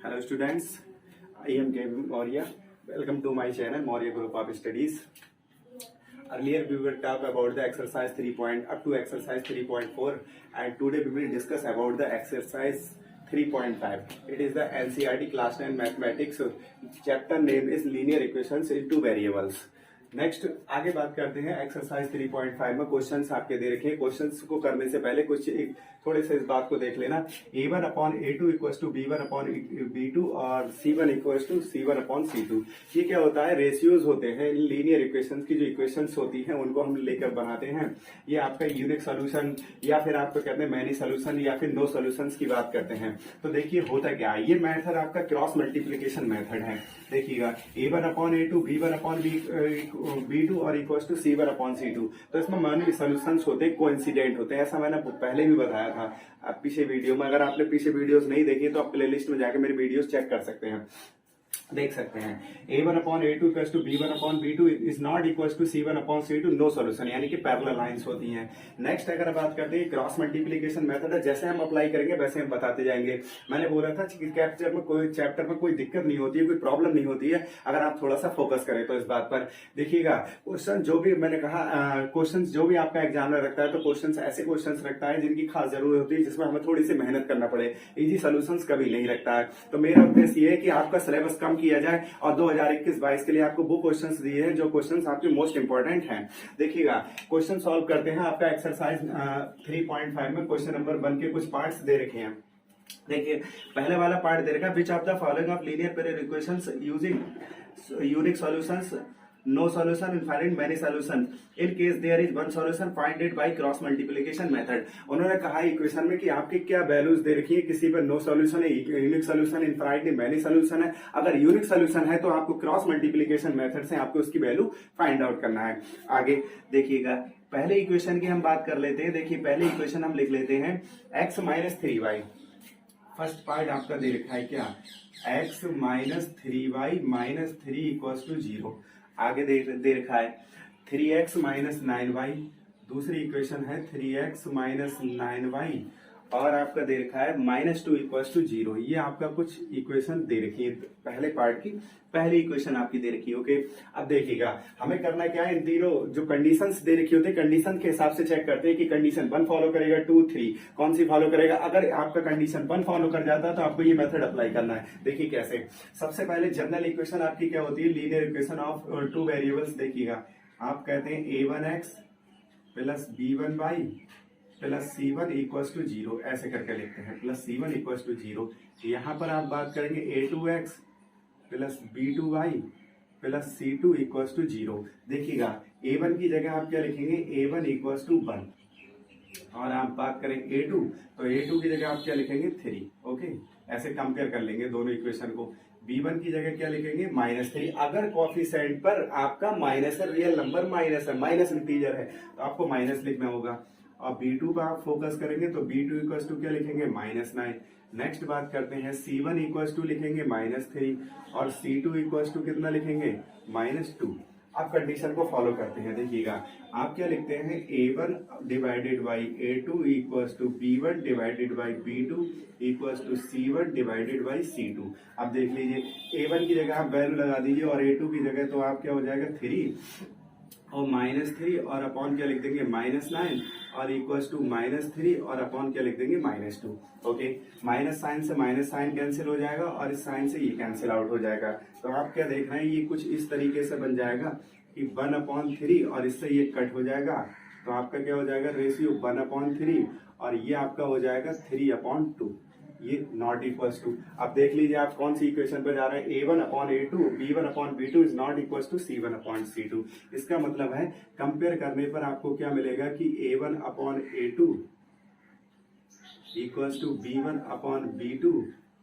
Hello students, I am Kevin Maurya. Welcome to my channel Maurya Group of Studies. Earlier we will talk about the exercise 3 point up to exercise 3.4 and today we will discuss about the exercise 3.5. It is the NCERT class 9 mathematics. Chapter name is linear equations in two variables. Next आगे बात करते हैं exercise 3.5 में questions आपके दे रखे हैं। Questions को करने से पहले कुछ एक थोड़े से इस बात को देख लेना। a1 upon a2 equals to b1 upon b2 और c1 equals to c1 upon c2। ये क्या होता है, रेशियोज होते हैं। लीनियर इक्वेशंस की जो इक्वेशंस होती हैं उनको हम लेकर बनाते हैं। ये आपका यूनिक सोल्यूशन या फिर आपको कहते हैं मैनी सोल्यूशन या फिर नो सोल्यूशंस की बात करते हैं। तो देखिए होता क्या है, ये मेथड आपका क्रॉस मल्टीप्लीकेशन मेथड है। देखिएगा a1 upon a2 b1 upon b2 और equals to c1 upon c2। तो इसमें मैनी सोल्यूशंस होते हैं, कोइंसिडेंट होते हैं। ऐसा मैंने पहले भी बताया था आप पीछे वीडियो में। अगर आपने पीछे वीडियोस नहीं देखी तो आप प्लेलिस्ट में जाकर मेरी वीडियोस चेक कर सकते हैं, देख सकते हैं। a1 upon a2 equals to b1 upon b2 is not equals to c1 upon c2, no solution, यानी कि पैरेलल लाइंस होती हैं। नेक्स्ट अगर बात करते हैं क्रॉस मल्टीप्लीकेशन मेथड है, जैसे हम अप्लाई करेंगे वैसे हम बताते जाएंगे। मैंने बोला था कि चैप्टर में कोई दिक्कत नहीं होती है, कोई प्रॉब्लम नहीं होती है अगर आप थोड़ा सा फोकस करें तो इस बात पर। देखिएगा क्वेश्चन जो भी मैंने कहा, क्वेश्चन जो भी आपका एग्जामिनर रखता है तो क्वेश्चन ऐसे क्वेश्चन रखता है जिनकी खास जरूरत होती है, जिसमें हमें थोड़ी सी मेहनत करना पड़े। इजी सोल्यूशन कभी नहीं रखता है। तो मेरा उद्देश्य ये है कि आपका सिलेबस कम किया जाए और 2021-22 के लिए आपको वो क्वेश्चंस दिए हैं जो क्वेश्चंस आपके मोस्ट इंपॉर्टेंट हैं। देखिएगा क्वेश्चन सॉल्व करते हैं। आपका एक्सरसाइज 3.5 में क्वेश्चन नंबर 1 के कुछ पार्ट्स दे रखे हैं। देखिए पहले वाला पार्ट दे रखा है, which of the following of linear pair equations using unique solutions, no solution, infinite many solution, in case there is one solution find it by cross multiplication method. उन्होंने कहा इक्वेशन में कि आपकी क्या वैल्यूज दे रखी है, किसी पर नो सॉल्यूशन है, unique solution, infinite many solution है। अगर यूनिक सॉल्यूशन है तो आपको क्रॉस मल्टीप्लिकेशन मेथड से आपको उसकी वैल्यू फाइंड आउट करना है। आगे देखिएगा पहले इक्वेशन की हम बात कर लेते हैं। देखिए पहले इक्वेशन हम लिख लेते हैं x minus 3y। First part आपका दे रखा है क्या, x minus 3y minus 3 equals to 0। आगे दे रखा है 3x माइनस 9y। दूसरी इक्वेशन है 3x माइनस 9y और आपका दे रखा है -2 इक्वल्स टू 0। ये आपका कुछ इक्वेशन दे रखी है, पहले पार्ट की पहली इक्वेशन आपकी दे रखी है। ओके, अब देखिएगा हमें करना क्या है, इन तीनों जो कंडीशंस दे रखी होती है कंडीशन के हिसाब से चेक करते हैं कि कंडीशन 1 फॉलो करेगा, 2, 3 कौन सी फॉलो करेगा। अगर आपका कंडीशन 1 फॉलो कर जाता है तो आपको ये मेथड अप्लाई करना है। देखिए कैसे, सबसे पहले जनरल इक्वेशन आपकी क्या होती है, linear equation of two variables. देखिएगा आप कहते हैं a1x plus b1y plus c1 equals to 0, ऐसे करके लिखते हैं, प्लस c1 इक्वल्स टू 0। यहाँ पर आप बात करेंगे a2x plus b2y plus c2 equals to 0। देखिएगा a1 की जगह आप क्या लिखेंगे, a1 इक्वल्स टू 1 और आप बात करें a2 तो a2 की जगह आप क्या लिखेंगे 3। ओके, ऐसे कंपेयर कर लेंगे दोनों इक्वेशन को। b1 की जगह क्या लिखेंगे -3। अगर कोएफिशिएंट पर आपका माइनस है, रियल नंबर माइनस है, माइनस इंटीजर है तो आपको माइनस लिखना होगा। और b2 पर आप फोकस करेंगे तो b2 इक्वल्स टू क्या लिखेंगे -9। नेक्स्ट बात करते हैं c1 इक्वल्स टू लिखेंगे -3 और c2 इक्वल्स टू कितना लिखेंगे -2। आप कंडीशन को फॉलो करते हैं। देखिएगा आप क्या लिखते हैं, a1 divided by a2 equals to b1 divided by b2 equals to c1 divided by c2। अब देख लीजिए a1 की जगह आप वैल्यू लगा दीजिए और a2 की जगह तो आप क्या हो जाएगा 3 और -3 और अपॉन क्या लिख देंगे -9 और इक्वल्स टू -3 और अपॉन क्या लिख देंगे -2। ओके, माइनस साइन से माइनस साइन कैंसिल हो जाएगा और इस साइन से ये कैंसिल आउट हो जाएगा। तो आप क्या देख रहे हैं, ये कुछ इस तरीके से बन जाएगा कि 1/3 और इससे ये कट हो जाएगा तो आपका क्या हो जाएगा, रेशियो 1/3 और ये आपका हो जाएगा 3/2, ये नॉट इक्वल्स टू। अब देख लीजिए आप कौन सी इक्वेशन पे जा रहे हैं, a1 upon a2 b1 upon b2 is not equals to c1 upon c2। इसका मतलब है कंपेयर करने पर आपको क्या मिलेगा कि a1 upon a2 equals to b1 upon b2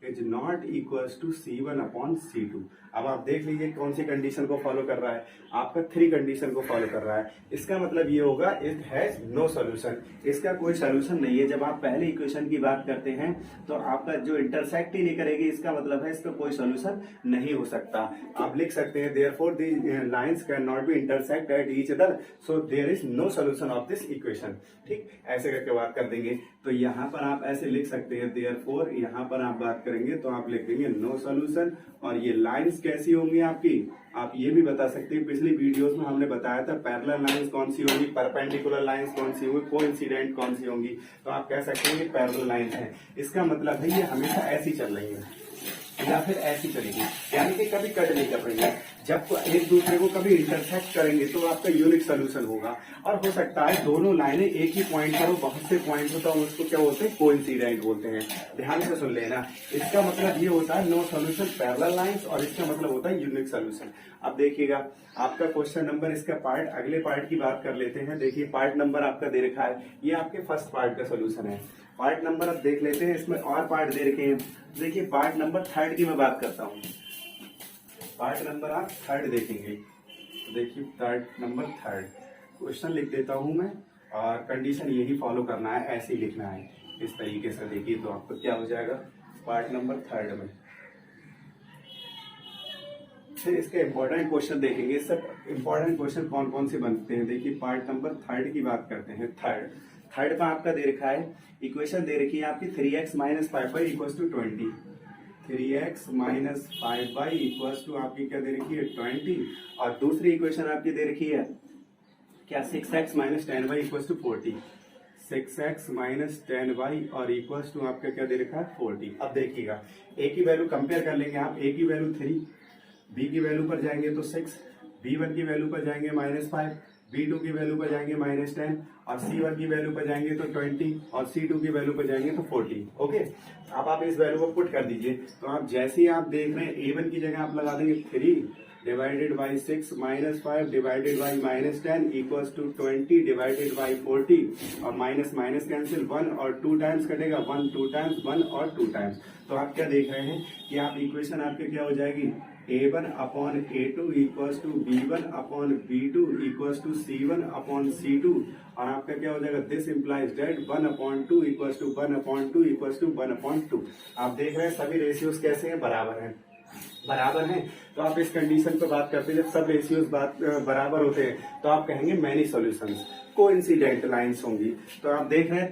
is not equals to c1 upon c2। अब आप देख लीजिए कौन सी कंडीशन को फॉलो कर रहा है, आपका 3 कंडीशन को फॉलो कर रहा है। इसका मतलब ये होगा इट हैज नो सॉल्यूशन, इसका कोई सॉल्यूशन नहीं है। जब आप पहले इक्वेशन की बात करते हैं तो आपका जो इंटरसेक्ट ही नहीं करेगी, इसका मतलब है इसका कोई सॉल्यूशन नहीं हो सकता। आप लिख सकते हैं therefore the lines can not be intersect at each other so there is no solution of this equation. ठीक, ऐसे करके बात कर देंगे। तो यहाँ पर आप ऐसे लिख सकते हैं देयरफॉर, यहाँ पर आप बात करेंगे तो आप लिख देंगे नो सोल्यूशन। और ये लाइंस कैसी होंगी आपकी, आप ये भी बता सकते हैं, पिछली वीडियोस में हमने बताया था पैरेलल लाइंस कौन सी होंगी, परपेंडिकुलर लाइंस कौन सी होंगी, कोइंसिडेंट कौन सी होंगी। तो आप कह सकते हैं कि पैरेलल लाइंस है, इसका मतलब है ये हमेशा ऐसी चल रही है या फिर ऐसी चलेगी, यानी कि कभी कट नहीं कर रही है। जब एक दूसरे को कभी इंटरसेक्ट करेंगे तो आपका यूनिक सोल्यूशन होगा। और हो सकता है दोनों लाइनें एक ही पॉइंट पर हो, बहुत से पॉइंट होता है, उसको क्या बोलते हैं, कोइंसिडेंट बोलते हैं। ध्यान से सुन लेना, इसका मतलब ये होता है नो सोल्यूशन पैरेलल लाइंस, और इसका मतलब होता है यूनिक सोल्यूशन। अब देखिएगा आपका क्वेश्चन नंबर, इसका पार्ट, अगले पार्ट की बात कर लेते हैं। देखिए पार्ट नंबर आपका दे रखा है, ये आपके फर्स्ट पार्ट का सोल्यूशन है। पार्ट नंबर अब देख लेते हैं, इसमें और पार्ट दे रखे हैं। देखिए पार्ट नंबर थर्ड की मैं बात करता हूँ। पार्ट नंबर आप थर्ड देखेंगे, देखिए पार्ट नंबर थर्ड, क्वेश्चन लिख देता हूं मैं, और कंडीशन यही फॉलो करना है, ऐसे ही लिखना है इस तरीके से। देखिए तो आपको क्या हो जाएगा पार्ट नंबर थर्ड में। फिर इसके इंपॉर्टेंट क्वेश्चन देखेंगे, सब इंपॉर्टेंट क्वेश्चन कौन कौन से बनते हैं। देखिए पार्ट नंबर थर्ड की बात करते हैं। थर्ड का आपका दे रखा है, इक्वेशन दे रखी है आपकी 3x minus 5y equals to 20। 3x minus 5y equals to आपकी क्या दे रखी है 20। और दूसरी इक्वेशन आपकी दे रखी है क्या 6x minus 10y equals to 40। 6x minus 10y और इक्वल्स टू आपका क्या दे रखा है 40। अब देखिएगा a की वैल्यू कंपेयर कर लेंगे आप, a की वैल्यू 3, b की वैल्यू पर जाएंगे तो 6, b1 की वैल्यू पर जाएंगे -5, B2 की वैल्यू पर जाएंगे -10, और C1 की वैल्यू पर जाएंगे तो 20, और C2 की वैल्यू पर जाएंगे तो 40। ओके, अब आप इस वैल्यू को पुट कर दीजिए। तो आप जैसे ही आप देख रहे हैं A1 की जगह आप लगा देंगे 3 divided by 6 minus 5 divided by -10 equals to 20 divided by 40, और माइनस माइनस कैंसिल, 1 और 2 टाइम्स कटेगा, 1 2 टाइम्स, 1 और 2 टाइम्स। तो आप क्या देख रहे हैं कि आप इक्वेशन आपके क्या हो जाएगी, A1 upon A2 equals to B1 upon B2 equals to C1 upon C2, और आपका क्या हो जाएगा, this implies that 1 upon 2 equals to 1 upon 2 equals to 1 upon 2। आप देख रहे हैं सभी रेशियोज कैसे हैं, बराबर हैं, बराबर हैं। तो आप इस कंडीशन पर बात करते हैं, जब सब रेशियोज बराबर होते हैं तो आप कहेंगे मैनी सॉल्यूशंस, कोइंसिडेंट लाइंस होंगी। तो आप देख रहे हैं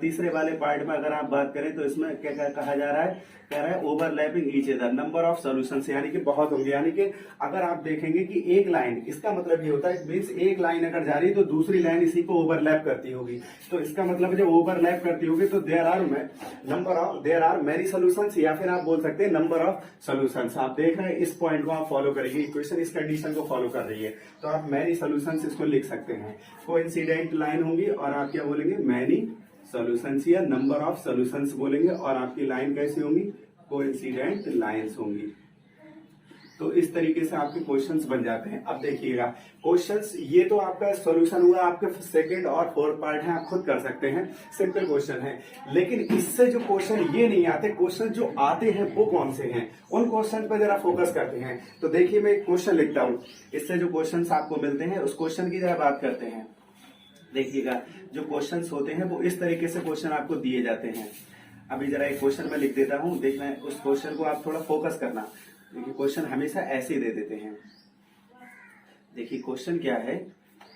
तीसरे वाले पार्ट में अगर आप बात करें तो इसमें क्या क्या कहा जा रहा है, कह रहा है overlapping each other number of solutions, यानी कि बहुत होंगे। यानी कि अगर आप देखेंगे कि एक लाइन, इसका मतलब ये होता है मीन्स एक लाइन अगर जा रही है तो दूसरी लाइन इसी को ओवरलैप करती होगी। तो इसका मतलब जब ओवरलैप करती होगी तो देयर आर मैनी सॉल्यूशंस, या फिर आप बोल सकते हैं नंबर ऑफ सॉल्यूशंस। आप देख रहे हैं इस पॉइंट को आप फॉलो करेंगे, इक्वेशन इस कंडीशन को फॉलो कर रही है, तो आप मैनी सॉल्यूशंस इसको लिख सकते हैं। कोइंसिडेंट लाइन होंगी और आप क्या बोलेंगे, मैनी सॉल्यूशंस या नंबर ऑफ सॉल्यूशंस बोलेंगे, और आपकी लाइन कैसी होंगी, कोइंसिडेंट लाइंस होंगी। तो इस तरीके से आपके क्वेश्चंस बन जाते हैं। अब देखिएगा क्वेश्चंस, ये तो आपका सॉल्यूशन हुआ, आपके सेकंड और फोर्थ पार्ट है, आप खुद कर सकते हैं, सिंपल क्वेश्चन है। लेकिन इससे जो क्वेश्चन ये नहीं आते, क्वेश्चन जो आते हैं वो कौन से हैं, उन क्वेश्चन पर जरा फोकस करते हैं। तो देखिए मैं एक क्वेश्चन लिखता हूं, इससे जो क्वेश्चन आपको मिलते हैं उस क्वेश्चन की जरा बात करते हैं। देखिएगा जो क्वेश्चंस होते हैं वो इस तरीके से क्वेश्चन आपको दिए जाते हैं। अभी जरा एक क्वेश्चन मैं लिख देता हूं, देखना है उस क्वेश्चन को आप थोड़ा फोकस करना। देखिए क्वेश्चन हमेशा ऐसे ही दे देते हैं। देखिए क्वेश्चन क्या है,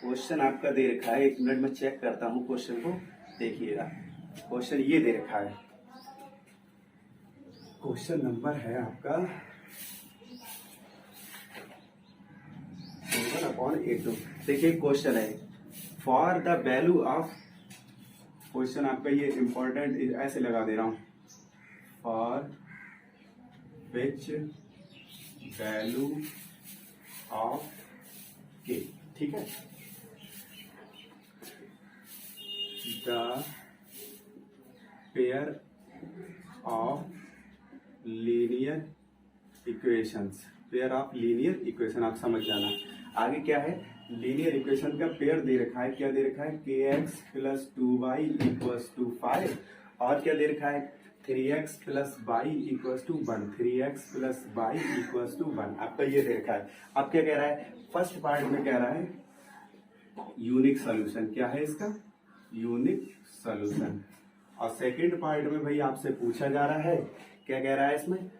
क्वेश्चन आपका दे रखा है, एक मिनट में चेक करता हूं क्वेश्चन को। देखिएगा क्वेश्चन ये दे रखा है, क्वेश्चन नंबर है आपका 7/8। देखिए क्वेश्चन है for the value of, question आपका ये इंपॉर्टेंट ऐसे लगा दे रहा हूं, फॉर विच वैल्यू ऑफ के, ठीक है, the pair of linear equations, pair of linear equation, आप समझ जाना। आगे क्या है, लीनियर इक्वेशन का पेयर दे रखा है, क्या दे रखा है, kx plus 2y equals to 5, और क्या दे रखा है 3x plus y equals to 1, 3x plus y equals to 1, आपका ये दे रखा है। अब क्या कह रहा है, फर्स्ट पार्ट में कह रहा है यूनिक सॉल्यूशन, क्या है इसका, यूनिक सॉल्यूशन। और सेकंड पार्ट में भाई आपसे पूछा जा रहा है, क्या कह रहा है इसमें,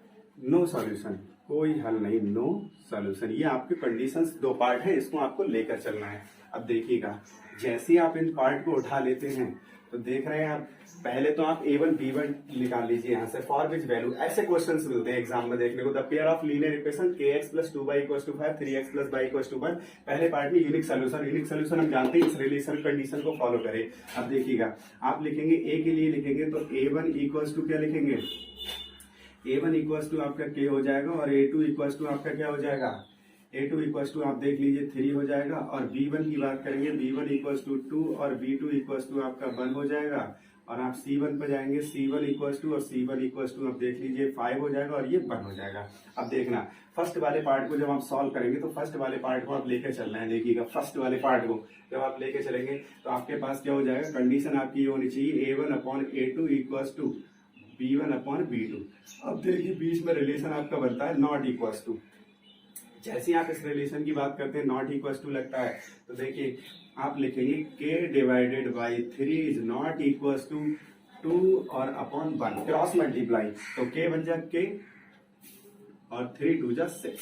नो सॉल्यूशन, कोई हल नहीं, नो सॉल्यूशन। ये आपके कंडीशंस दो पार्ट है, इसको आपको लेकर चलना है। अब देखिएगा जैसे ही आप इन पार्ट को उठा लेते हैं तो देख रहे हैं आप, पहले तो आप A1 B1 निकाल लीजिए यहाँ से, फॉर विच वैल्यू, ऐसे क्वेश्चंस मिलते हैं एग्जाम में देखने को। The pair of linear equation kx + 2y = 5 3x + y = 1, पहले पार्ट में यूनिक सोल्यूशन हम जानते हैं, इस रिलेशन कंडीशन को फॉलो करें। अब देखिएगा, आप लिखेंगे A के लिए लिखेंगे तो A1 = क्या लिखेंगे, A1 = आपका k हो जाएगा, और A2 = आपका क्या हो जाएगा, A2 = आप देख लीजिए 3 हो जाएगा, और B1 की बात करेंगे, B1 = 2 और B2 = आपका 1 हो जाएगा, और आप C1 पर जाएंगे, C1 = और C1 = आप देख लीजिए 5 हो जाएगा, और ये 1 हो जाएगा। अब देखना, फर्स्ट वाले पार्ट को जब आप सॉल्व करेंगे तो फर्स्ट वाले पार्ट को आप लेकर चलना है। देखिएगा, फर्स्ट वाले पार्ट को जब आप लेकर चलेंगे तो आपके पास क्या हो जाएगा, कंडीशन आपकी ये होनी चाहिए, A1/A2 = B1/B2। अब देखिए बीच में रिलेशन आपका बनता है नॉट इक्वल टू। जैसे आप इस रिलेशन की बात करते हैं, नॉट इक्वल टू लगता है, तो देखिए आप लिखेंगे k/3 is not equal to 2 और अपॉन 1, क्रॉस मल्टीप्लाई, तो k बन जाए k और 3 2 जा 6।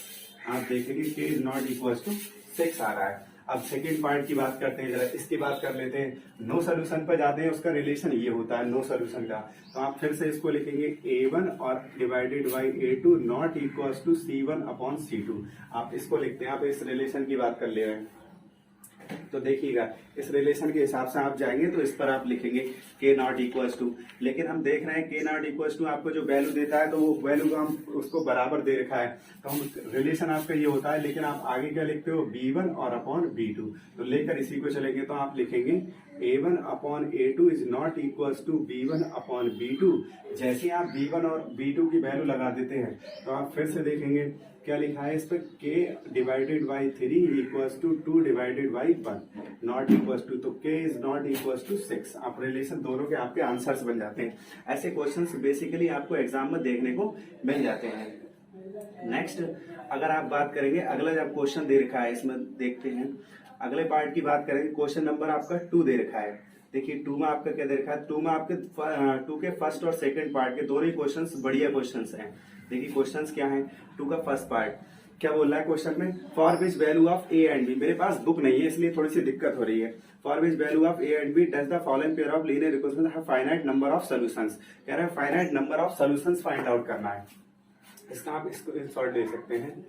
आप देखेंगे k is not equal to 6 आ रहा है। अब सेकेंड पार्ट की बात करते हैं, जरा इसकी बात कर लेते हैं। नो सोल्यूशन पर जाते हैं, उसका रिलेशन ये होता है नो सोल्यूशन का, तो आप फिर से इसको लिखेंगे A1 और divided by A2 not equal to C1/C2। आप इसको लिखते हैं, आप इस रिलेशन की बात कर ले रहे हैं, तो देखिएगा इस रिलेशन के हिसाब से आप जाएंगे तो इस पर आप लिखेंगे k नॉट इक्वल टू, लेकिन हम देख रहे हैं k नॉट इक्वल टू आपको जो वैल्यू देता है तो वो वैल्यू को हम उसको बराबर दे रखा है, तो हम रिलेशन आपका ये होता है, लेकिन आप आगे क्या लिखते हो, B1 और अपॉन B2, तो लेकर इसी को चलेंगे तो आप लिखेंगे A1/A2 is not equal to B1/B2। जैसे आप B1 और B2 की वैल्यू लगा देते हैं तो आप फिर से देखेंगे क्या लिखा है इस पर, k/3 equals to 2 divided by 1 not equals to, तो k is not equals to 6। आप रिलेशन दोनों के आपके आंसर्स बन जाते हैं। ऐसे क्वेश्चंस बेसिकली आपको एग्जाम में देखने को मिल जाते हैं। नेक्स्ट अगर आप बात करेंगे, अगला जब क्वेश्चन दे रखा है इसमें देखते हैं, अगले पार्ट की बात करेंगे, क्वेश्चन नंबर आपका 2 दे रखा है। देखिए 2 में आपका क्या दे रखा है, 2 में आपके 2 के फर्स्ट और सेकंड पार्ट के दोनों ही क्वेश्चंस बढ़िया क्वेश्चंस हैं। देखिए क्वेश्चंस क्या है, 2 का फर्स्ट पार्ट क्या बोल रहा है क्वेश्चन में, for which value of A and B, मेरे पास बुक नहीं है इसलिए थोड़ी सी दिक्कत हो रही है। For which value of A and B does the following pair of linear equation have finite number of solutions, कह रहे हैं finite number of solutions find out करना है। इसका आप इसको शॉर्ट ले सकते हैं।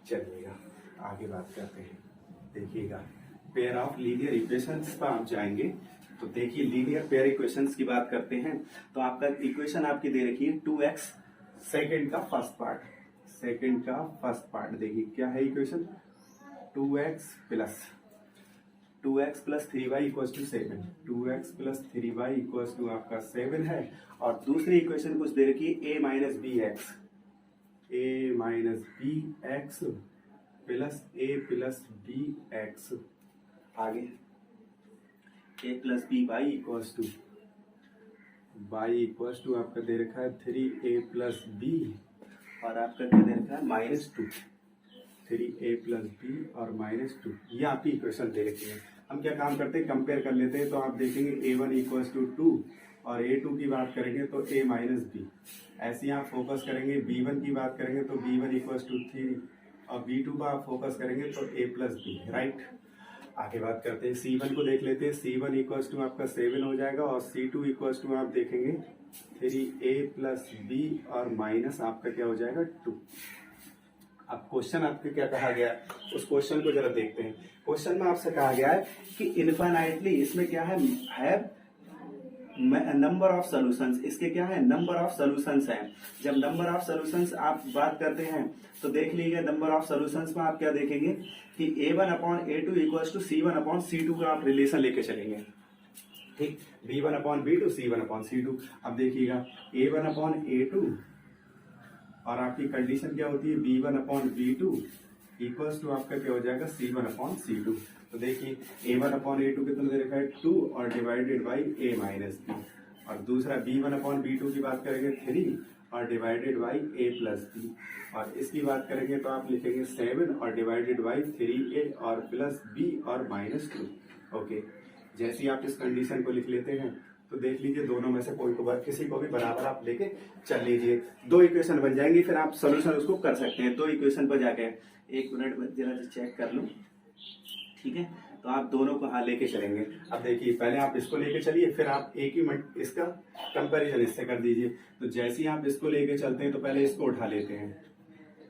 चलिएगा आगे बात करते हैं। देखिएगा पेयर ऑफ लीनियर इक्वेशंस पर आप जाएंगे तो देखिए लीनियर पेयर इक्वेशंस की बात करते हैं तो आपका इक्वेशन आपकी दे रखी है 2x, सेकंड का फर्स्ट पार्ट देखिए क्या है equation, 2x plus 3y equals to 7, 2x plus 3y equals to आपका 7 है, और दूसरी इक्वेशन कुछ दे रखी है a minus b x plus a plus b x, आगे a plus b y equals to आपका दे रखा है 3a प्लस बी, और आपका क्या दे रखा है -2, 3a प्लस बी और -2, ये आपकी इक्वेशन दे रखी है। हम क्या काम करते हैं, कंपेयर कर लेते हैं, तो आप देखेंगे a1 इक्वल्स टू 2 और a2 की बात करेंगे तो a माइनस बी, ऐसे ही आप फोकस करेंगे, b1 की बात करेंगे तो b1 इक्वल्स टू 3 और b2 पर आप फोकस करेंगे तो a प्लस बी, राइट। आगे बात करते हैं, C1 को देख लेते हैं, C1 इक्वल्स टू आपका 7 हो जाएगा, और C2 इक्वल्स टू आप देखेंगे 3a प्लस बी और माइनस आपका क्या हो जाएगा 2। अब क्वेश्चन आपके क्या कहा गया है, उस क्वेश्चन को जरा देखते हैं। क्वेश्चन में आपसे कहा गया है कि इनफाइनाइटली, इसमें क्या है नंबर ऑफ सॉल्यूशंस, इसके क्या है नंबर ऑफ सॉल्यूशंस है। जब नंबर ऑफ सॉल्यूशंस आप बात करते हैं तो देख लीजिए नंबर ऑफ सॉल्यूशंस में आप क्या देखेंगे कि A1/A2 इक्वल्स टू C1/C2 का आप रिलेशन लेके चलेंगे, ठीक, B1/B2 C1/C2। अब देखिएगा A1/A2 और आपकी कंडीशन क्या होती है, B1/B2 इक्वल्स टू आपका क्या हो जाएगा C1/C2। तो देखिए A1/A2 कितना दे रखा है 2 और divided by a minus b, और दूसरा B1/B2 की बात करेंगे 3 और divided by a plus b, और इसकी बात करेंगे तो आप लिखेंगे 7 और डिवाइडेड बाई 3a और प्लस b और -2। ओके, जैसे ही आप इस कंडीशन को लिख लेते हैं तो देख लीजिए दोनों में से कोई को किसी को भी बराबर आप लेके चल लीजिए, 2 इक्वेशन बन जाएंगी, फिर आप सोल्यूशन उसको कर सकते हैं। 2 इक्वेशन पर जाके 1 मिनट में जरा चेक कर लो, ठीक है। तो आप दोनों को हाँ लेके चलेंगे। अब देखिए पहले आप इसको लेके चलिए, फिर आप एक ही इसका कंपैरिजन इससे कर दीजिए। तो जैसे ही आप इसको लेके चलते हैं तो पहले इसको उठा लेते हैं,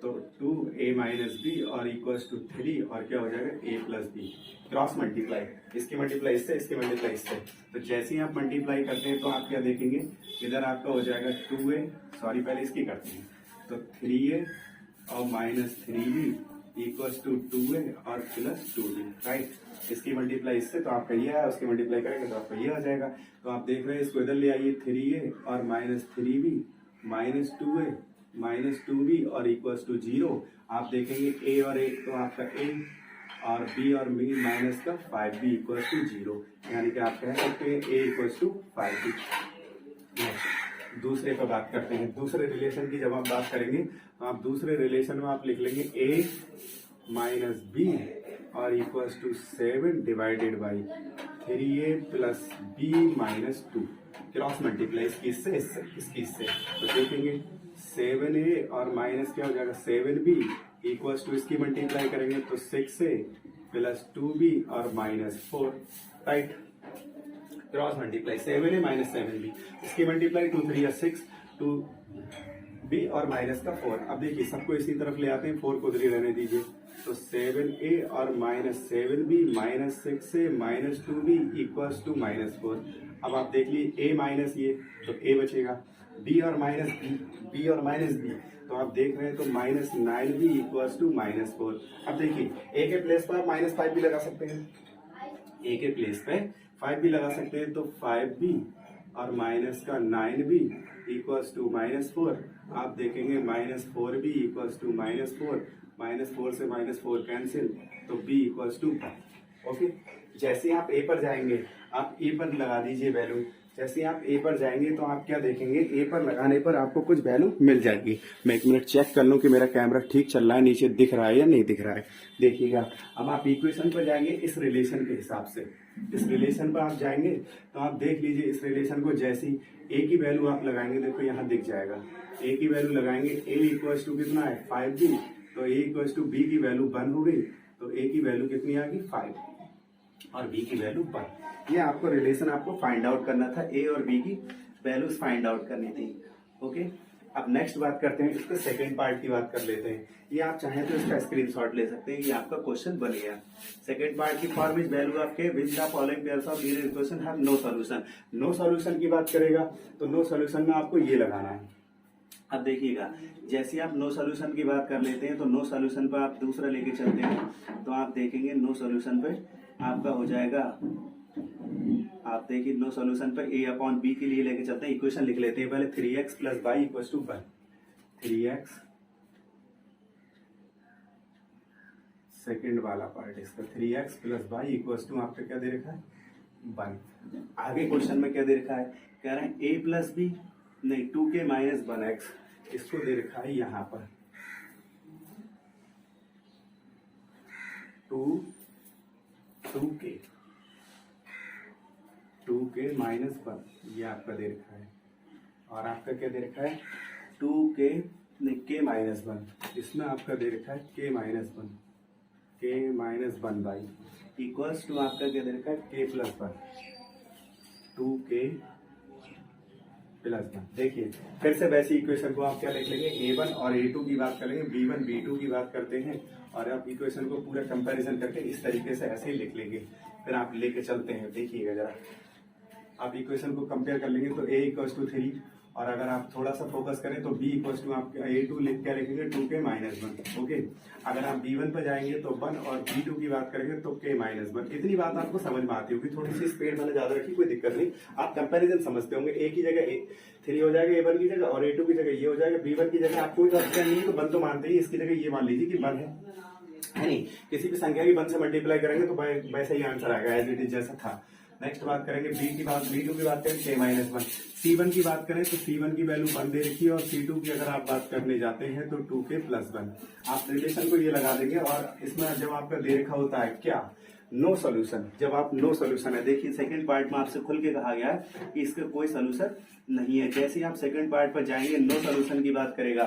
तो 2a माइनस बी और इक्वल्स टू 3 और क्या हो जाएगा a plus b, cross multiply, इसकी मल्टीप्लाई इससे, इसकी मल्टीप्लाई इससे। तो जैसे ही आप मल्टीप्लाई करते हैं तो आप क्या देखेंगे, इधर आपका हो जाएगा 2a, सॉरी पहले इसकी करते हैं, तो 3a और minus 3b equals to 2a और प्लस 2b, राइट। इसकी मल्टीप्लाई इससे तो आपका ये है, उसकी मल्टीप्लाई करेंगे तो आपका ये आ जाएगा। तो आप देख रहे हैं इसको इधर ले आइए, 3a और minus 3b minus 2a minus 2b और इक्वल्स टू 0। आप देखेंगे a और a तो आपका a और b और b माइनस का 5b इक्वल्स टू 0, यानी कि आप कह सकते हैं a इक्वल्स टू 5b। दूसरे पर बात करते हैं। दूसरे रिलेशन की जब आप बात करेंगे तो आप दूसरे रिलेशन में आप लिख लेंगे a माइनस b और equals to 7 divided by 3a plus b minus 2, cross multiply इसकी इससे, इसकी इससे। तो देखेंगे 7a और माइनस क्या हो जाएगा 7b इक्वल्स टू इसकी मल्टीप्लाई करेंगे तो 6a प्लस 2b और minus 4, right. Cross multiply 7a minus 7b, इसकी मल्टीप्लाई 2 3 6 2b और माइनस का 4। अब देखिए सबको इसी तरफ ले आते हैं, 4 को उधर रहने दीजिए, तो 7a और minus 7b minus 6a minus 2b equals to minus 4। अब आप देख लीजिए a माइनस ये तो a बचेगा, b और माइनस b और माइनस b, तो आप देख रहे हैं तो minus 9b equals to minus 4। अब देखिए a के प्लेस पर आप माइनस 5 भी लगा सकते हैं, a के प्लेस पे 5 भी लगा सकते हैं, तो 5b और माइनस का 9b इक्वल्स टू माइनस 4। आप देखेंगे minus 4b equals to minus 4, minus 4 से माइनस 4 कैंसिल, तो b इक्वल्स टू 5। ओके, जैसे आप a पर जाएंगे आप a पर लगा दीजिए वैल्यू। जैसे आप a पर जाएंगे तो आप क्या देखेंगे, a पर लगाने पर आपको कुछ वैल्यू मिल जाएगी। मैं एक मिनट चेक कर लूं कि मेरा कैमरा ठीक चल रहा है, नीचे दिख रहा है या नहीं दिख रहा है। देखिएगा अब आप इक्वेशन पर जाएंगे इस रिलेशन के हिसाब से, इस रिलेशन पर आप जाएंगे तो आप देख लीजिए इस रिलेशन को, जैसी a की वैल्यू आप लगाएंगे देखो यहाँ दिख जाएगा, a की वैल्यू लगाएंगे, a इक्वल्स टू कितना है 5b, तो a इक्वल्स टू b की वैल्यू 1 हो गई, तो a की वैल्यू कितनी आ गई 5 और b की वैल्यू 1। ये आपको रिलेशन आपको फाइंड आउट करना था, a और b की वैल्यूज फाइंड आउट करनी थी। ओके, अब नेक्स्ट बात करते हैं, इसके सेकंड पार्ट की बात कर लेते हैं। ये आप चाहें तो इसका स्क्रीनशॉट ले सकते हैं, ये आपका क्वेश्चन बन गया। सेकंड पार्ट की form is value of k which the following pairs of linear equation have no solution. No solution की बात करेगा तो नो सॉल्यूशन में आपको ये लगाना है। अब देखिएगा जैसे आप नो सॉल्यूशन की बात कर लेते हैं तो नो सॉल्यूशन पर आप दूसरा लेके चलते हैं तो आप देखेंगे नो सॉल्यूशन पे आपका हो जाएगा, आप देखिए नो सॉल्यूशन पे a अपॉन b के लिए लेके चलते हैं, इक्वेशन लिख लेते हैं पहले 3x plus y equals to 1। 3x second वाला पार्ट इसका 3x plus y equals to आपका क्या दे रखा है 1। आगे क्वेश्चन में क्या दे रखा है, कह रहे हैं a प्लस b नहीं 2k माइनस 1x, इसको दे रखा है यहाँ पर 2k माइनस 1, ये आपका दे रखा है, और आपका क्या दे रखा है 2k नहीं k माइनस 1, इसमें आपका दे रखा है k minus 1 by equals to आपका क्या दे रखा है k प्लस 1, 2k प्लस 1। देखिए फिर से वैसी इक्वेशन को आप क्या लिख लेंगे, a1 और a2 की बात करेंगे, b1 b2 की बात करते हैं, और आप इक्वेशन को पूरा कंपैरिजन करके इस तरीके से ऐसे ही लिख लेंगे। फिर आप लेके चलते हैं, देखिएगा जरा आप इक्वेशन को कंपेयर कर लेंगे तो a इक्वल्स टू 3, और अगर आप थोड़ा सा फोकस करें तो b इक्वल्स टू आप a2 लिख क्या लिखेंगे 2k माइनस 1। ओके, अगर आप b1 पर जाएंगे तो 1 और b2 की बात करेंगे तो k माइनस 1। इतनी बात आपको समझ में आती होगी, थोड़ी सी स्पीड मैंने ज्यादा रखी, कोई दिक्कत नहीं, आप कंपैरिजन समझते होंगे। a की जगह 3 हो जाएगा a1 की जगह, और a2 की जगह ये हो जाएगा, b1 की जगह आपको कोई ऑप्शन नहीं है तो 1 तो मानते ही, इसकी जगह ये मान लीजिए कि 1 है नहीं, किसी भी संख्या की 1 से मल्टीप्लाई करेंगे तो वैसे ही आंसर आएगा एज इट इज जैसा था। नेक्स्ट बात करेंगे b2 की बात करें k माइनस 1। c1 की बात करें तो c1 की वैल्यू 1 दे रखी है, और c2 की अगर आप बात करने जाते हैं तो 2k प्लस 1। आप रिलेशन को ये लगा देंगे, और इसमें जब आपका दे रखा होता है क्या नो सोल्यूशन, जब आप नो सोल्यूशन है, देखिए सेकंड पार्ट में आपसे खुल के कहा गया है कि इसका कोई सोल्यूशन नहीं है। जैसे आप सेकंड पार्ट पर जाएंगे नो सोल्यूशन की बात करेगा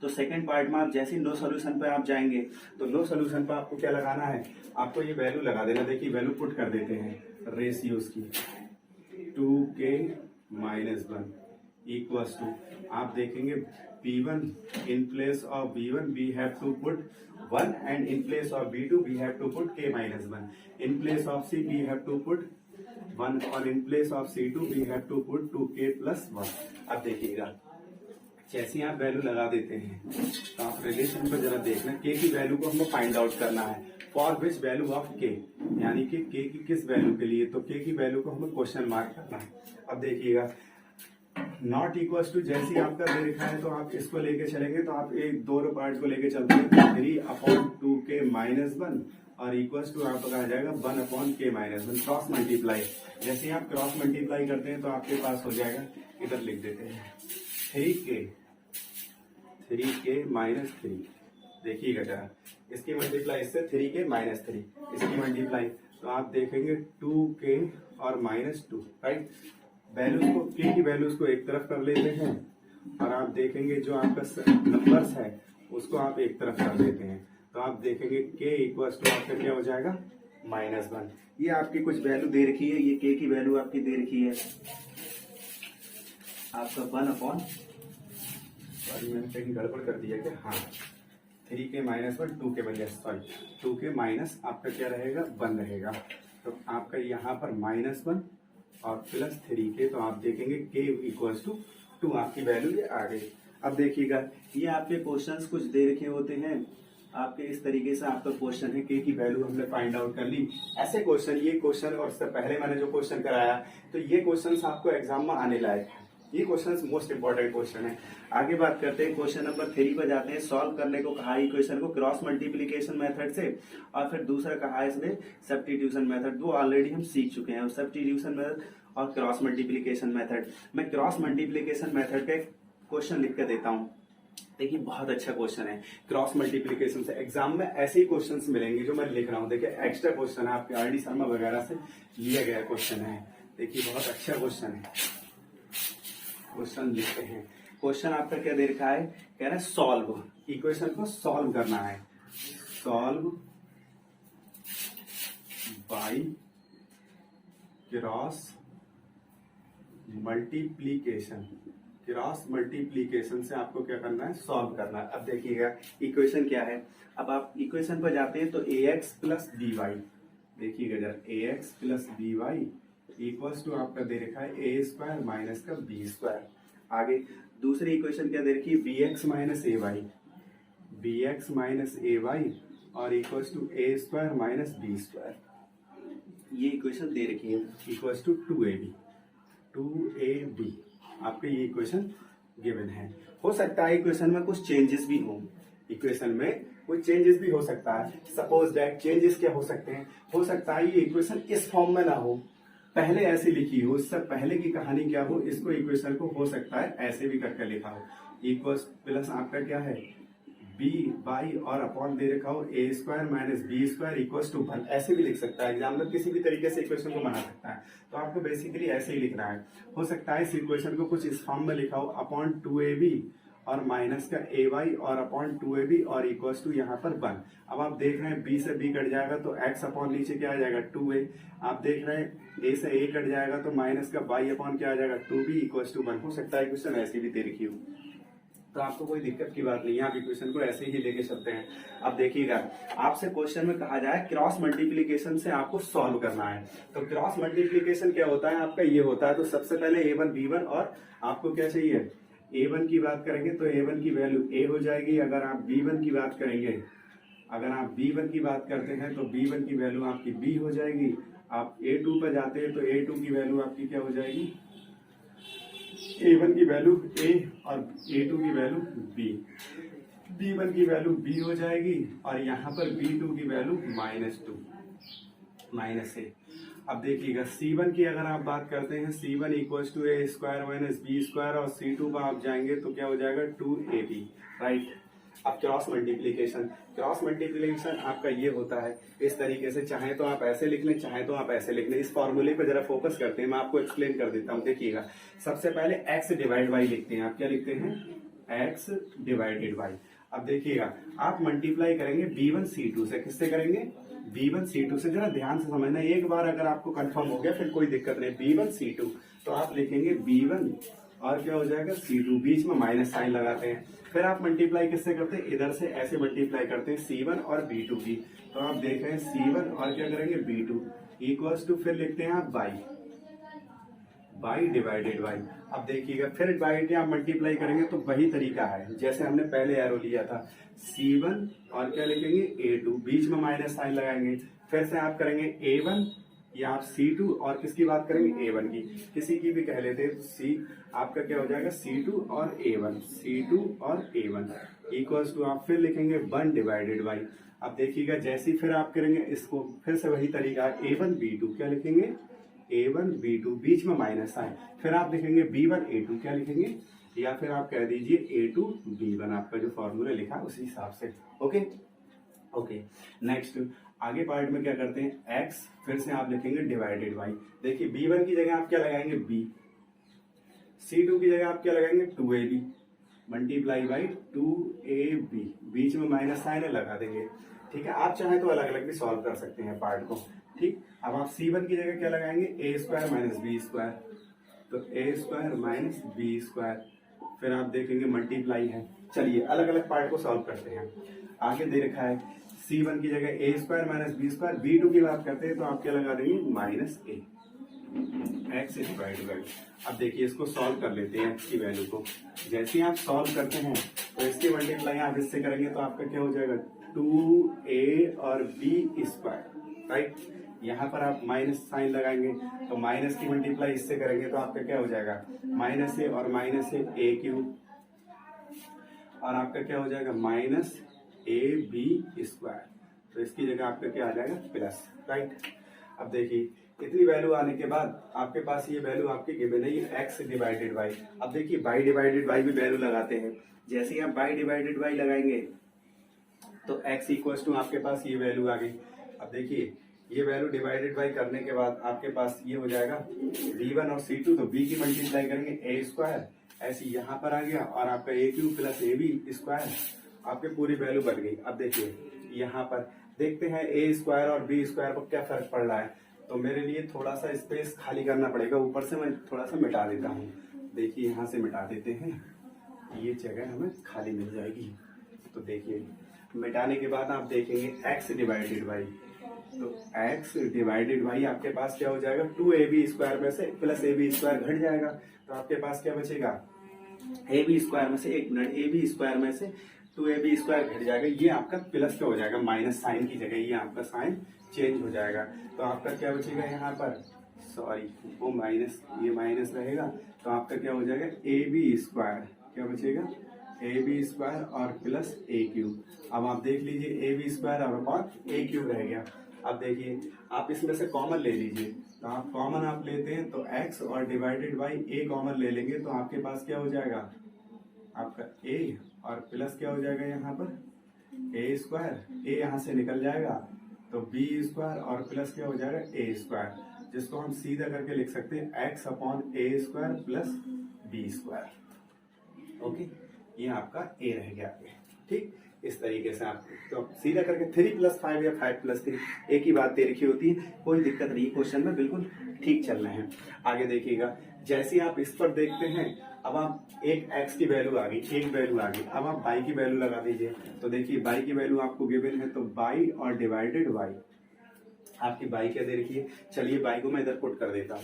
तो सेकंड पार्ट में आप जैसे नो सोल्यूशन पे आप जाएंगे तो नो सोल्यूशन पे आपको क्या लगाना है, आपको ये वैल्यू लगा देना। देखिए वैल्यू पुट कर देते हैं रेशियोज की 2k - 1 इक्वल्स टू, आप देखेंगे b1 in place of b1 we have to put 1 and in place of b2 we have to put k - 1, in place of c we have to put 1 और in place of c2 we have to put 2k + 1। अब देखिएगा जैसे ही आप value लगा देते हैं तो आप रिलेशन पर जरा देखना, k की वैल्यू को हमको फाइंड आउट करना है for which value of k, यानी कि k की किस वैल्यू के लिए, तो k की वैल्यू को हमें क्वेश्चन मार्क करना है। अब देखिएगा नॉट इक्वल टू जैसे ही आपका दे रखा है तो आप इसको लेके चलेंगे तो आप एक दो पार्ट को लेके चलते हैं 3/2k - 1 और इक्वल टू आपका आ जाएगा 1/k - 1 क्रॉस मल्टीप्लाई। जैसे ही आप क्रॉस मल्टीप्लाई करते हैं तो आपके पास हो जाएगा, इधर लिख देते हैं 3k - 3, देखिएगा जरा इसकी मल्टीप्लाई इससे 3k - 3 इसकी मल्टीप्लाई, तो आप देखेंगे 2k और -2, राइट। वैल्यूज को k की वैल्यूज को एक तरफ कर लेते हैं और आप देखेंगे जो आपका नंबर्स है उसको आप एक तरफ कर देते हैं, तो आप देखेंगे k इक्वल्स टू आपका क्या हो जाएगा -1। ये आपकी कुछ वैल्यू दे रखी है, ये k की वैल्यू आपकी दे रखी है आपका 1/, सॉरी मैंने कहीं गड़बड़ कर दिया क्या, हाँ 3k - 1 2 के बजाय, सॉरी 2k माइनस आपका क्या रहेगा 1 रहेगा, तो आपका यहाँ पर -1 और प्लस 3k, तो आप देखेंगे k इक्वल्स टू 2 आपकी वैल्यू ये आ गई। अब देखिएगा ये आपके क्वेश्चंस कुछ दे रखे होते हैं आपके, इस तरीके से आपका क्वेश्चन है k की वैल्यू हमने फाइंड आउट कर ली। ऐसे क्वेश्चन, ये क्वेश्चन और इससे पहले मैंने जो क्वेश्चन कराया तो ये क्वेश्चन आपको एग्जाम में आने लायक है, ये क्वेश्चन मोस्ट इंपॉर्टेंट क्वेश्चन है। आगे बात करते हैं क्वेश्चन नंबर 3 पर जाते हैं। सॉल्व करने को कहा इक्वेशन को क्रॉस मल्टीप्लीकेशन मेथड से, और फिर दूसरा कहा है इसने सब्स्टिट्यूशन मेथड, वो ऑलरेडी हम सीख चुके हैं। सब्स्टिट्यूशन मेथड और क्रॉस मल्टीप्लीकेशन मेथड। मैं क्रॉस मल्टीप्लीकेशन मेथड का क्वेश्चन लिख कर देता हूँ, देखिए बहुत अच्छा क्वेश्चन है। क्रॉस मल्टीप्लीकेशन से एग्जाम में ऐसे ही क्वेश्चंस मिलेंगे जो मैं लिख रहा हूँ। देखिए एक्स्ट्रा क्वेश्चन है, आपके आर डी शर्मा वगैरह से लिया गया क्वेश्चन है। देखिए बहुत अच्छा क्वेश्चन है, क्वेश्चन लिखते हैं। क्वेश्चन आपका क्या दे रखा है, कह रहा है सॉल्व, इक्वेशन को सॉल्व करना है। Solve by cross multiplication, cross multiplication से आपको क्या करना है, सॉल्व करना है। अब देखिएगा इक्वेशन क्या है, अब आप इक्वेशन पर जाते हैं तो ax + by, देखिएगा जरा ax + by इक्वल्स टू आपका दे रखा है a² माइनस का b²। आगे दूसरी इक्वेशन क्या दे रखी है, bx - ay और equals to a² minus b², ये इक्वेशन दे रखी है इक्वल्स टू 2ab आपके ये इक्वेशन गिवन है। हो सकता है इक्वेशन में कुछ चेंजेस भी हो, इक्वेशन में कोई चेंजेस भी हो सकता है। सपोज दैट चेंजेस क्या हो सकते हैं, हो सकता है ये इक्वेशन इस फॉर्म में ना हो, पहले ऐसे लिखी हो, इससे पहले की कहानी क्या हो, इसको इक्वेशन को हो सकता है ऐसे भी करके लिखा हो। इक्वल्स प्लस आपका क्या है b/, और अपॉन दे रखा हो a² minus b² equals to 1, ऐसे भी लिख सकता है। एग्जामिनर किसी भी तरीके से इक्वेशन को बना सकता है, तो आपको बेसिकली ऐसे ही लिखना है। हो सकता है इस इक्वेशन को कुछ इस फॉर्म में लिखा हो अपॉन 2ab और माइनस का ay और अपॉन 2ab और इक्वल्स टू यहाँ पर 1। अब आप देख रहे हैं b से b कट जाएगा तो x अपॉन नीचे क्या आ जाएगा 2a। आप देख रहे हैं a से a कट जाएगा तो माइनस का y अपॉन क्या आ जाएगा 2b इक्वल्स टू 1। हो सकता है क्वेश्चन ऐसे भी दे रखी हो, तो आपको कोई दिक्कत की बात नहीं है, आप इक्वेशन को ऐसे ही लेके चलते हैं। अब देखिएगा आपसे क्वेश्चन में कहा जाए क्रॉस मल्टीप्लीकेशन से आपको सॉल्व करना है, तो क्रॉस मल्टीप्लीकेशन क्या होता है आपका, ये होता है। तो सबसे पहले a1 b1 और आपको क्या चाहिए, a1 की बात करेंगे तो a1 की वैल्यू a हो जाएगी। अगर आप b1 की बात करेंगे, अगर आप b1 की बात करते हैं तो b1 की वैल्यू आपकी b हो जाएगी। आप a2 पर जाते हैं तो a2 की वैल्यू आपकी क्या हो जाएगी, a1 की वैल्यू a और a2 की वैल्यू b। b1 की वैल्यू b हो जाएगी और यहाँ पर b2 की वैल्यू -2 -a। अब देखिएगा C1 की अगर आप बात करते हैं, C1 equals to a² minus b² और C2 पर आप जाएंगे तो क्या हो जाएगा 2ab, राइट। अब क्रॉस मल्टीप्लीकेशन आपका ये होता है इस तरीके से, चाहे तो आप ऐसे लिख लें, चाहे तो आप ऐसे लिख लें। इस फॉर्मूले पर जरा फोकस करते हैं, मैं आपको एक्सप्लेन कर देता हूँ। देखिएगा सबसे पहले x डिवाइड बाई लिखते हैं, आप क्या लिखते हैं x डिवाइडेड y। अब देखिएगा आप मल्टीप्लाई करेंगे B1C2 से, किससे करेंगे? B1C2 से। जरा ध्यान से समझना, एक बार अगर आपको कंफर्म हो गया फिर कोई दिक्कत नहीं। B1C2 तो आप लिखेंगे B1 और क्या हो जाएगा C2, बीच में माइनस साइन लगाते हैं। फिर आप मल्टीप्लाई किससे करते हैं? इधर से ऐसे मल्टीप्लाई करते हैं C1 और B2 की। तो आप देख रहे हैं C1 और क्या करेंगे B2 इक्वल्स टू, फिर लिखते हैं आप y डिवाइडेड y। अब देखिएगा फिर डायरेक्टली आप मल्टीप्लाई करेंगे तो वही तरीका है जैसे हमने पहले एरो लिया था। C1 और क्या लिखेंगे A2, बीच में माइनस साइन लगाएंगे। फिर से आप करेंगे A1 या आप C2 और किसकी बात करेंगे? A1 की, किसी की भी कह लेते हैं। तो C आपका क्या हो जाएगा? C2 और A1, C2 और A1 इक्वल्स टू, आप फिर लिखेंगे 1 डिवाइडेड y। अब देखिएगा जैसे फिर आप करेंगे इसको, फिर से वही तरीका A1 B2, क्या लिखेंगे? A1 B2, बीच में माइनस साइन। फिर आप लिखेंगे B1 A2, क्या लिखेंगे? या फिर आप कह दीजिए A2 B1, आपका जो फॉर्मूला लिखा उसी हिसाब से। ओके ओके, नेक्स्ट आगे पार्ट में क्या करते हैं? x, फिर से आप लिखेंगे डिवाइडेड y। देखिए B1 की जगह आप क्या लगाएंगे? B। C2 की जगह आप क्या लगाएंगे? 2AB मल्टीप्लाई बाई 2AB, बीच में माइनस साइन है, लगा देंगे। ठीक है, आप चाहें तो अलग अलग भी सॉल्व कर सकते हैं पार्ट को। ठीक, अब आप C1 की जगह क्या लगाएंगे? A square minus B square, तो A square minus B square. फिर आप देखेंगे मल्टीप्लाई है। चलिए अलग अलग पार्ट को सॉल्व करते हैं। आगे दे रखा है C1 की जगह A square minus B square, B2 की बात करते हैं तो आप क्या लगा देंगे? Minus A x divided by. अब देखिए इसको सॉल्व कर लेते हैं x की वैल्यू को। जैसे ही आप सॉल्व करते हैं तो इसकी मल्टीप्लाई आप इससे करेंगे तो आपका क्या हो जाएगा? 2a और b स्क्वायर, राइट। यहाँ पर आप माइनस साइन लगाएंगे तो माइनस की मल्टीप्लाई इससे करेंगे तो आपका क्या हो जाएगा? माइनस ए और माइनस ए क्यूब, और आपका क्या हो जाएगा? Minus a b square. तो इसकी जगह आपका क्या आ जाएगा? Plus, right. अब देखिए इतनी वैल्यू आने के बाद आपके पास ये वैल्यू आपकी गिवन है, ये x डिवाइडेड y। अब देखिए y डिवाइडेड y भी वैल्यू लगाते हैं। जैसे ही आप y डिवाइडेड y लगाएंगे तो x इक्वल्स टू, आपके पास ये वैल्यू आ गई। अब देखिए ये वैल्यू डिवाइडेड बाई करने के बाद आपके पास ये हो जाएगा b1 और c2, तो b की मल्टीप्लाई करेंगे a स्क्वायर, ऐसे यहाँ पर आ गया, और आपका a cube plus a b square, आपके पूरी वैल्यू बन गई। अब देखिए यहाँ पर देखते हैं a स्क्वायर और b स्क्वायर को क्या फर्क पड़ रहा है। तो मेरे लिए थोड़ा सा स्पेस खाली करना पड़ेगा, ऊपर से मैं थोड़ा सा मिटा देता हूँ। देखिए यहाँ से मिटा देते हैं, ये जगह हमें खाली मिल जाएगी। तो देखिए मिटाने के बाद आप देखेंगे x डिवाइडेड बाई, तो x डिवाइडेड बाई आपके पास क्या हो जाएगा? 2ab स्क्वायर में से प्लस ab स्क्वायर घट जाएगा, तो आपके पास क्या बचेगा? ab स्क्वायर में से, एक मिनट, ab स्क्वायर में से 2ab स्क्वायर घट जाएगा। ये आपका प्लस क्या हो जाएगा? माइनस साइन की जगह ये आपका साइन चेंज हो जाएगा। तो आपका क्या बचेगा यहाँ पर? सॉरी, वो माइनस, ये माइनस रहेगा, तो आपका क्या हो जाएगा? ab स्क्वायर, क्या बचेगा? ab स्क्वायर और प्लस a क्यूब। अब आप देख लीजिए ab स्क्वायर और अपॉन a क्यूब रह गया। अब देखिए आप इसमें से कॉमन ले लीजिए, तो आप कॉमन आप लेते हैं तो x और डिवाइडेड बाई a कॉमन ले लेंगे, तो आपके पास क्या हो जाएगा? आपका a और प्लस क्या हो जाएगा यहाँ पर? a स्क्वायर, a यहाँ से निकल जाएगा तो b स्क्वायर और प्लस क्या हो जाएगा? a स्क्वायर, जिसको हम सीधा करके लिख सकते हैं x upon a square plus b square. Okay, ये आपका a रह गया आगे। ठीक, इस तरीके से आप तो सीधा करके 3 + 5 या 5 + 3 एक ही बात दे रखी होती है, कोई दिक्कत नहीं, क्वेश्चन में बिल्कुल ठीक चल रहे हैं। आगे देखिएगा, जैसे आप इस पर देखते हैं, अब आप एक x की वैल्यू आ गई, एक वैल्यू आ गई, अब आप y की वैल्यू लगा दीजिए। तो देखिए y की वैल्यू आपको गिवन है, तो y और डिवाइडेड y, आपकी y क्या दे रखी है? चलिए y को मैं इधर पुट कर देता हूँ,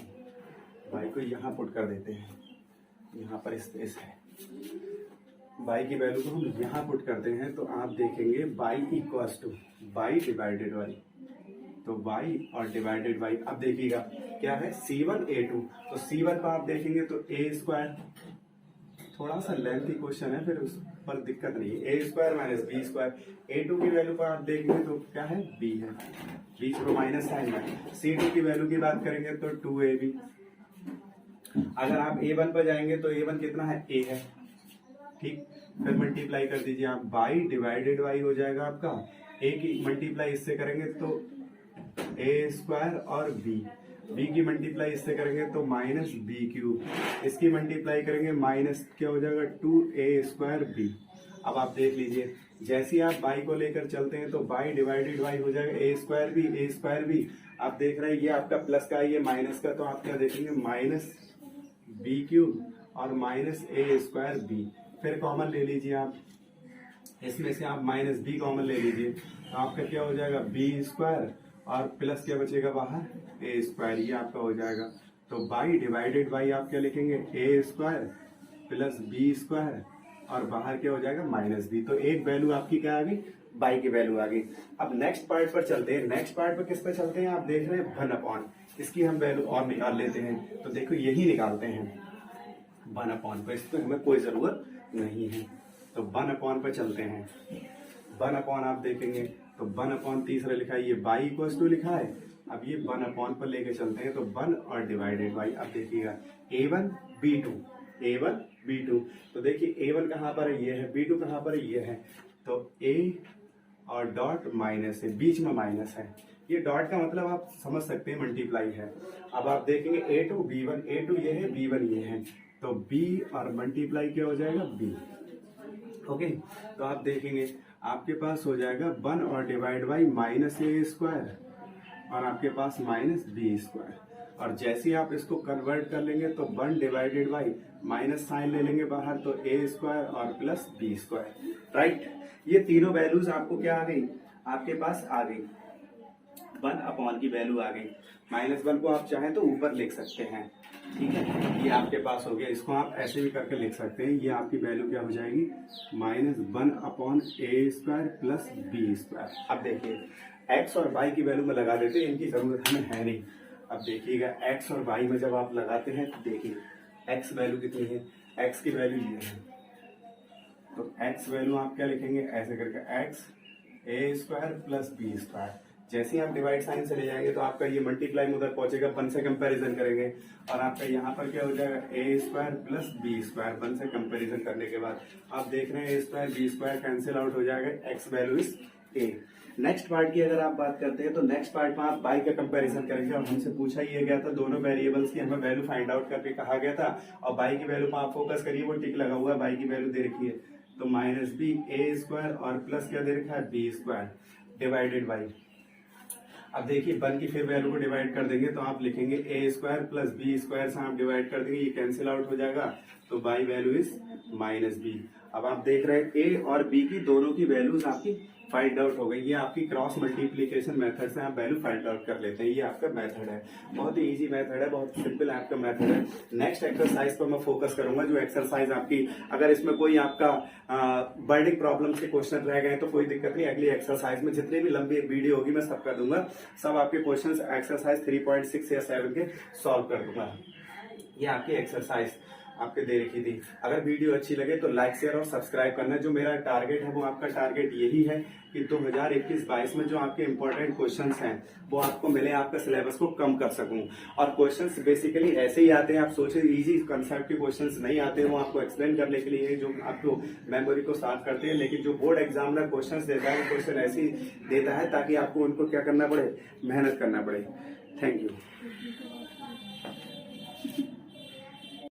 y को यहाँ पुट कर देते हैं, यहाँ पर स्पेस है। y की वैल्यू को हम यहाँ पुट करते हैं तो आप देखेंगे y equals to y divided y, तो y और डिवाइडेड y। अब देखिएगा क्या है? C1 A2, तो C1 पर आप देखेंगे तो a स्क्वायर, थोड़ा सा लेंथी क्वेश्चन है, फिर उस पर दिक्कत नहीं है, a square minus b square. A2 की वैल्यू पर आप देखेंगे तो क्या है? b है, बीच में माइनस साइन है। C2 की वैल्यू की बात करेंगे तो 2ab। अगर आप A1 पर जाएंगे तो A1 कितना है? a है। ठीक, फिर मल्टीप्लाई कर दीजिए आप, y डिवाइडेड y हो जाएगा आपका, a की मल्टीप्लाई इससे करेंगे तो a स्क्वायर और b की मल्टीप्लाई इससे करेंगे तो माइनस b क्यूब, इसकी मल्टीप्लाई करेंगे माइनस क्या हो जाएगा 2a² अब आप देख लीजिए जैसे ही आप बाई को लेकर चलते हैं तो बाई डिवाइडेड बाई हो जाएगा a² भी आप देख रहे हैं ये आपका प्लस का ये माइनस का तो आप क्या देखेंगे माइनस b³ और माइनस a²b फिर कॉमन ले लीजिए आप इसमें से आप माइनस b कॉमन ले लीजिए तो आपका क्या हो जाएगा b² और प्लस क्या बचेगा बाहर a² ये आपका हो जाएगा तो बाई डिवाइडेड बाई आप क्या लिखेंगे a² प्लस b² और बाहर क्या हो जाएगा माइनस b तो एक वैल्यू आपकी क्या आ गई बाई की वैल्यू आ गई। अब नेक्स्ट पार्ट पर चलते हैं। नेक्स्ट पार्ट पर किस पर चलते हैं आप देख रहे हैं 1/, इसकी हम वैल्यू और निकाल लेते हैं तो देखो यही निकालते हैं 1/, पर इसमें हमें कोई जरूरत नहीं है तो 1/, पर चलते हैं 1/, आप देखेंगे तो 1/, तीसरा लिखा है ये बाई इक्वल्स टू लिखा है अब ये 1/, पर लेके चलते हैं तो 1 और डिवाइडेड बाई अब देखिएगा a1 b2 तो देखिए a1 कहाँ पर है ये है b2 कहाँ पर है ये है तो a और डॉट माइनस है बीच में माइनस है ये डॉट का मतलब आप समझ सकते हैं मल्टीप्लाई है। अब आप देखेंगे a2 b1 a2 ये है b1 ये है तो b और मल्टीप्लाई क्या हो जाएगा b ओके तो आप देखेंगे आपके पास हो जाएगा 1 और डिवाइड बाई माइनस a² और आपके पास माइनस b² और जैसे ही आप इसको कन्वर्ट कर लेंगे तो 1 डिवाइडेड बाई माइनस साइन ले लेंगे बाहर तो a² और प्लस b² राइट ये तीनों वैल्यूज आपको क्या आ गई आपके पास आ गई 1/, की वैल्यू आ गई -1 को आप चाहें तो ऊपर लिख सकते हैं ठीक है ये आपके पास हो गया इसको आप ऐसे भी करके लिख सकते हैं ये आपकी वैल्यू क्या हो जाएगी -1/a² प्लस b²। अब देखिए x और y की वैल्यू में लगा देते हैं इनकी जरूरत हमें है नहीं। अब देखिएगा x और y में जब आप लगाते हैं तो देखिए x वैल्यू कितनी है x की वैल्यू ये है तो x वैल्यू आप क्या लिखेंगे ऐसे करके x a² प्लस b²। जैसे ही आप डिवाइड साइन से ले जाएंगे तो आपका ये मल्टीप्लाई में उधर पहुंचेगा 1 से कंपैरिजन करेंगे और आपका यहाँ पर क्या हो जाएगा a² प्लस b²। 1 से कंपैरिजन करने के बाद आप देख रहे हैं a² b² कैंसिल आउट हो जाएगा x value is a। Next part की अगर आप बात करते हैं तो नेक्स्ट पार्ट में आप बाई का कंपैरिजन करेंगे और हमसे पूछा ये गया था दोनों वेरिएबल्स की हमें वैल्यू फाइंड आउट करके कहा गया था और बाई की वैल्यू पर आप फोकस करिए वो टिक लगा हुआ है बाई की वैल्यू दे रखी है तो -b a² और प्लस क्या दे रखा है b² डिवाइडेड बाई अब देखिए 1 की फिर वैल्यू को डिवाइड कर देंगे तो आप लिखेंगे a² प्लस b² से आप डिवाइड कर देंगे ये कैंसिल आउट हो जाएगा तो बाई वैल्यू इज -b। अब आप देख रहे हैं a और b की दोनों की वैल्यूज आपकी फाइंड आउट हो गई ये आपकी क्रॉस मल्टीप्लीकेशन मेथड से आप वैल्यू फाइंड आउट कर लेते हैं ये आपका मेथड है बहुत ही इजी मेथड है बहुत सिंपल आपका मेथड है। नेक्स्ट एक्सरसाइज पर मैं फोकस करूंगा जो एक्सरसाइज आपकी अगर इसमें कोई आपका बर्निंग प्रॉब्लम के क्वेश्चन रह गए तो कोई दिक्कत नहीं अगली एक्सरसाइज में जितनी भी लंबी वीडियो होगी मैं सब कर दूंगा सब आपके क्वेश्चन एक्सरसाइज 3.6 या 7 के सॉल्व कर दूंगा। ये आपकी एक्सरसाइज आपके दे रखी थी। अगर वीडियो अच्छी लगे तो लाइक शेयर और सब्सक्राइब करना। जो मेरा टारगेट है वो आपका टारगेट यही है कि 2021-22 में जो आपके इंपॉर्टेंट क्वेश्चंस हैं वो आपको मिले आपका सिलेबस को कम कर सकूं और क्वेश्चंस बेसिकली ऐसे ही आते हैं आप सोचे इजी कंसेप्ट के क्वेश्चंस नहीं आते वो आपको एक्सप्लेन करने के लिए जो आपको मेमोरी को साफ करते हैं लेकिन जो बोर्ड एग्जामिनर क्वेश्चंस देता है वो क्वेश्चन ऐसे ही देता है ताकि आपको उनको क्या करना पड़े मेहनत करना पड़े। Thank you.